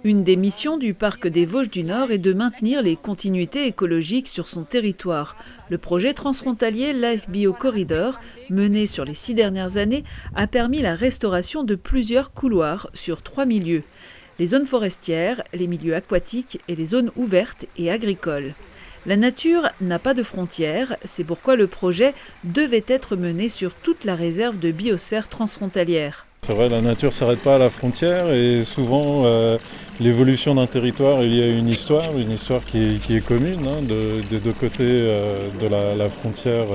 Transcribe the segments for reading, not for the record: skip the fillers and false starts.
Une des missions du parc des Vosges du Nord est de maintenir les continuités écologiques sur son territoire. Le projet transfrontalier Life Bio Corridor, mené sur les 6 dernières années, a permis la restauration de plusieurs couloirs sur 3 milieux. Les zones forestières, les milieux aquatiques et les zones ouvertes et agricoles. La nature n'a pas de frontières, c'est pourquoi le projet devait être mené sur toute la réserve de biosphère transfrontalière. C'est vrai, la nature ne s'arrête pas à la frontière et souvent l'évolution d'un territoire, il y a une histoire qui est commune des deux côtés de la frontière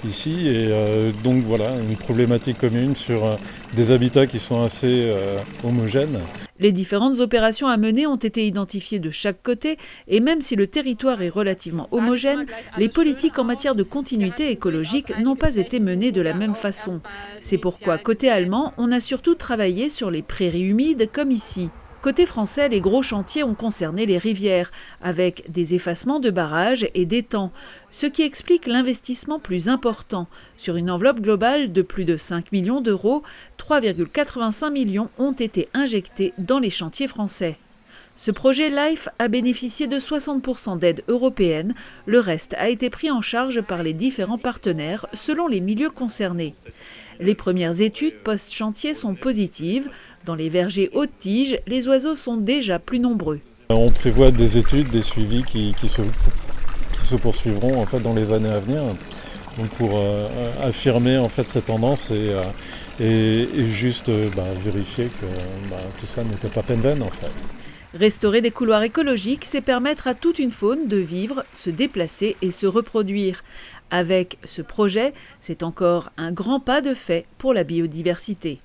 ici. Et donc voilà, une problématique commune sur des habitats qui sont assez homogènes. Les différentes opérations à mener ont été identifiées de chaque côté et même si le territoire est relativement homogène, les politiques en matière de continuité écologique n'ont pas été menées de la même façon. C'est pourquoi, côté allemand, on a surtout travaillé sur les prairies humides comme ici. Côté français, les gros chantiers ont concerné les rivières, avec des effacements de barrages et d'étangs, ce qui explique l'investissement plus important. Sur une enveloppe globale de plus de 5 millions d'euros, 3,85 millions ont été injectés dans les chantiers français. Ce projet LIFE a bénéficié de 60% d'aides européennes. Le reste a été pris en charge par les différents partenaires selon les milieux concernés. Les premières études post-chantier sont positives. Dans les vergers haute tige, les oiseaux sont déjà plus nombreux. On prévoit des études, des suivis qui se poursuivront en fait, dans les années à venir. Donc pour affirmer en fait, cette tendance et juste vérifier que tout ça n'était pas peine vaine en fait. Restaurer des couloirs écologiques, c'est permettre à toute une faune de vivre, se déplacer et se reproduire. Avec ce projet, c'est encore un grand pas de fait pour la biodiversité.